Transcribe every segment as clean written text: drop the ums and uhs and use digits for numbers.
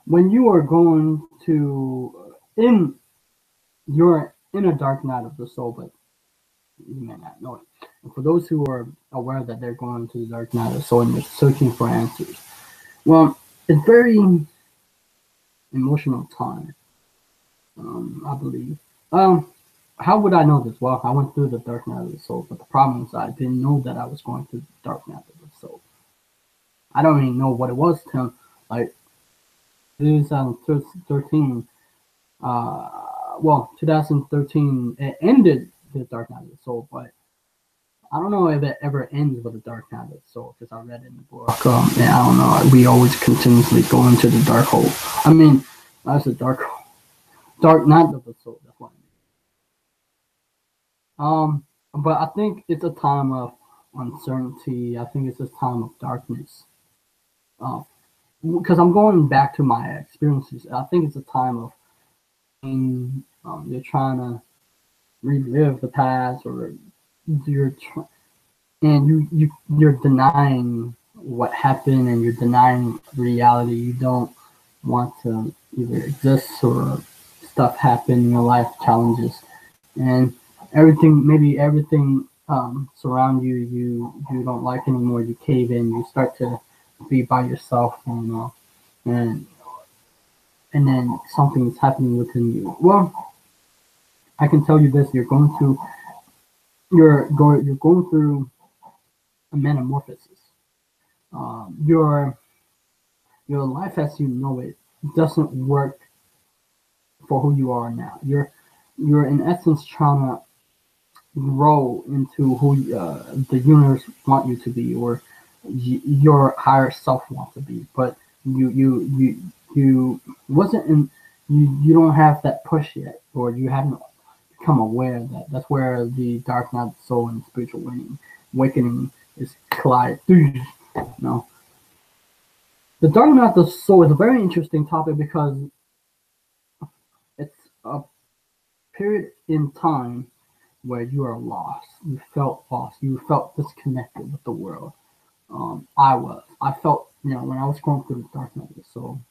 when you are going to you're in a dark night of the soul, but you may not know it. And for those who are aware that they're going to the dark night of the soul and they're searching for answers, well, it's very emotional time, I believe. Um, how would I know this? Well, I went through the dark night of the soul, but the problem is I didn't know that I was going through the dark night of the soul. I don't even know what it was till like 2013. Well, 2013 it ended the Dark Night of the Soul, but I don't know if it ever ends with the Dark Night of the Soul because I read it in the book. And I don't know. We always continuously go into the dark hole. I mean, that's a dark night of the soul. That's what I mean. But I think it's a time of uncertainty. I think it's a time of darkness. Because I'm going back to my experiences. I think it's a time of you're trying to relive the past, or you're and you're denying what happened, and you're denying reality. You don't want to either exist, or stuff happen in your life, challenges, and maybe everything surround you, you don't like anymore. You cave in. You start to be by yourself, and and then something is happening within you. Well, I can tell you this: you're going through a metamorphosis. Your life as you know it doesn't work for who you are now. You're in essence trying to grow into who the universe want you to be, or your higher self wants to be. But you wasn't in. You don't have that push yet, or you haven't become aware that that's where the dark night of the soul and spiritual awakening is collide. You know, the dark night of the soul is a very interesting topic because it's a period in time where you are lost. You felt lost. You felt disconnected with the world. I was. I felt, when I was going through the dark night of the soul,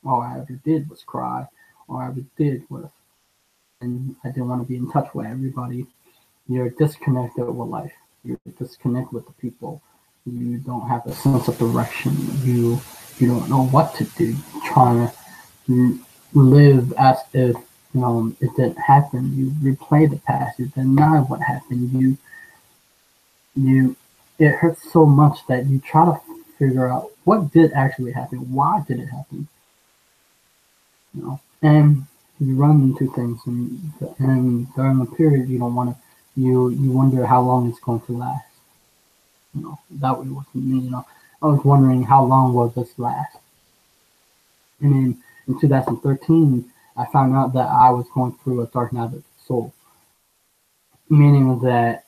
all I ever did was cry. All I ever did was, and I didn't want to be in touch with everybody. You're disconnected with life. You're disconnected with the people. You don't have a sense of direction. You don't know what to do. You're trying to live as if it didn't happen. You replay the past. You deny what happened. You it hurts so much that you try to figure out what did actually happen. Why did it happen? And you run into things, and during a period you don't want to. You wonder how long it's going to last. That was me. I was wondering how long will this last. And then in 2013, I found out that I was going through a dark night of the soul, meaning that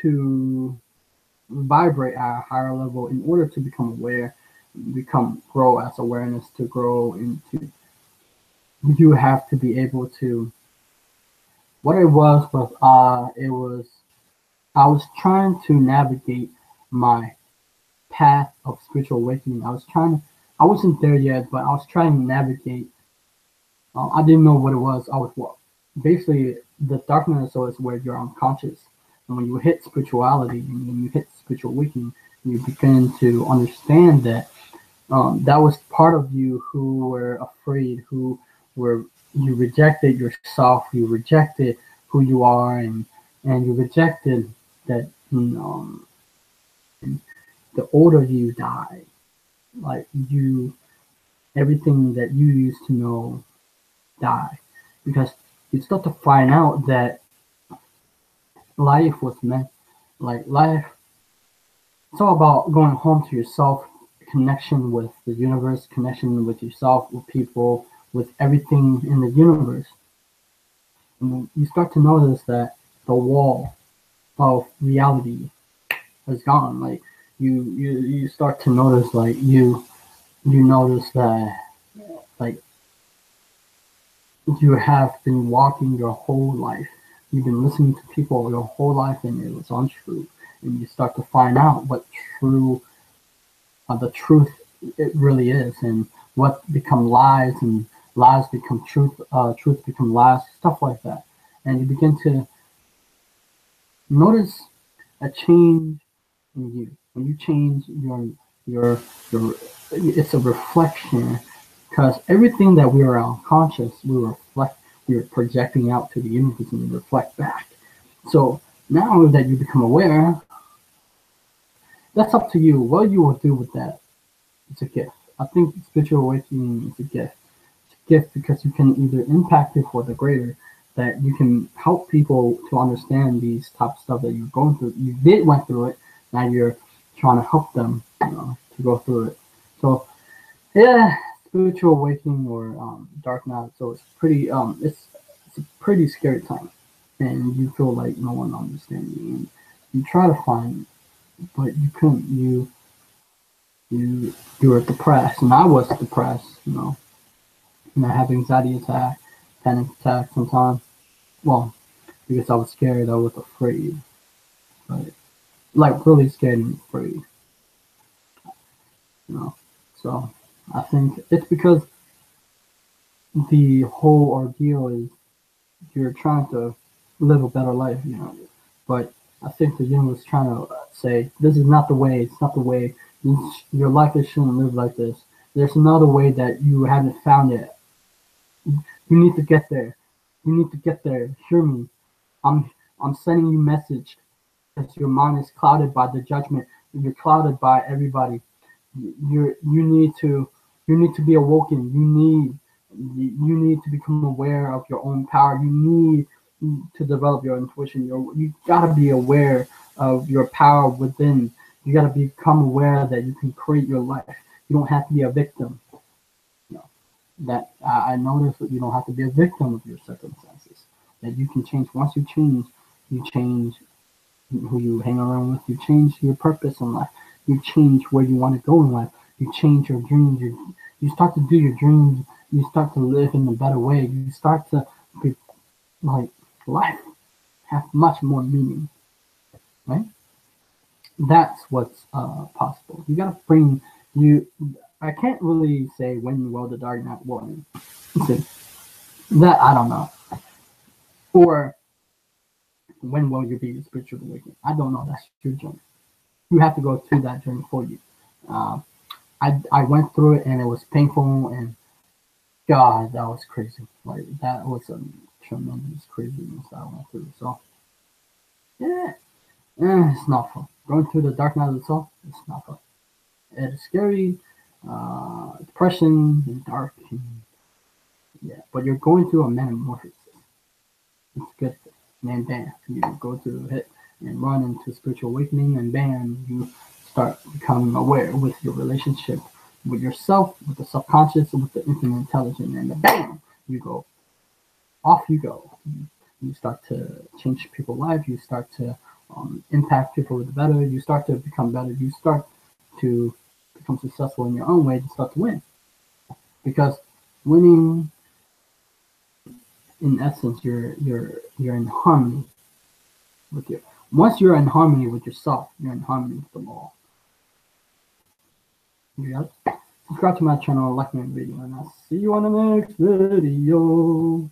to vibrate at a higher level, in order to become aware, grow as awareness, to grow into, you have to be able to. What it was I was trying to navigate my path of spiritual awakening. I wasn't there yet, but I was trying to navigate. I didn't know what it was. Basically, the darkness is where you're unconscious. And when you hit spirituality, and when you hit spiritual awakening, you begin to understand that that was part of you who were afraid, you rejected yourself, you rejected who you are, and you rejected that. The older you die, like everything that you used to know die, because you start to find out that life was meant, like life. It's all about going home to yourself, connection with the universe, connection with yourself, with people, with everything in the universe. And you start to notice that the wall of reality is gone. Like you start to notice, like you notice that, like, you have been walking your whole life. You've been listening to people your whole life, and it was untrue. And you start to find out what the truth it really is, and what become lies, and lies become truth, truth become lies, stuff like that. And you begin to notice a change in you. When you change your it's a reflection, because everything that we are unconscious, we are projecting out to the universe and we reflect back. So now that you become aware, that's up to you. What you will do with that, it's a gift. I think spiritual awakening is a gift. It's a gift because you can either impact it for the greater, that you can help people to understand these type of stuff that you're going through. You did went through it, now you're trying to help them, to go through it. So yeah, spiritual awakening or dark night. So it's pretty it's a pretty scary time, and you feel like no one understands you, and you try to find, but you couldn't. You were depressed, and I was depressed. And I have anxiety attack, panic attack sometimes. Well, because I was scared, I was afraid, right? Like really scared and afraid, you know. So I think it's because the whole ordeal is you're trying to live a better life, But I think the universe is trying to say this is not the way. It's not the way. Your life shouldn't live like this. There's another way that you haven't found yet. You need to get there. You need to get there. Hear me. I'm I'm sending you message because your mind is clouded by the judgment. You're clouded by everybody. You need to be awoken. You need to become aware of your own power. You need to develop your intuition. You gotta be aware of your power within. You gotta become aware that you can create your life. You don't have to be a victim. No. That I noticed that you don't have to be a victim of your circumstances. That you can change. Once you change who you hang around with. You change your purpose in life. You change where you want to go in life. You change your dreams. You start to do your dreams. You start to live in a better way. You start to be like life have much more meaning, right? That's what's possible. You gotta bring you. I can't really say when will the dark night will. That I don't know. Or when will you be spiritually awakened? I don't know. That's your journey. You have to go through that journey for you. Uh, I went through it and it was painful, and God, that was crazy. Like that was a tremendous craziness that I went through. So yeah, it's not fun. Going through the dark night of the soul, it's not fun. It's scary, depression, and dark. And, yeah, but you're going through a metamorphosis. It's good. And bam, you go through it and run into spiritual awakening, and bam, you start becoming aware with your relationship with yourself, with the subconscious, with the infinite intelligence, and bam, you go off. You go. You start to change people's lives. You start to impact people with the better. You start to become better. You start to become successful in your own way. You start to win, because winning, in essence, you're in harmony with your. Once you're in harmony with yourself, you're in harmony with the law. You got it? Subscribe to my channel, like my video, and I'll see you on the next video.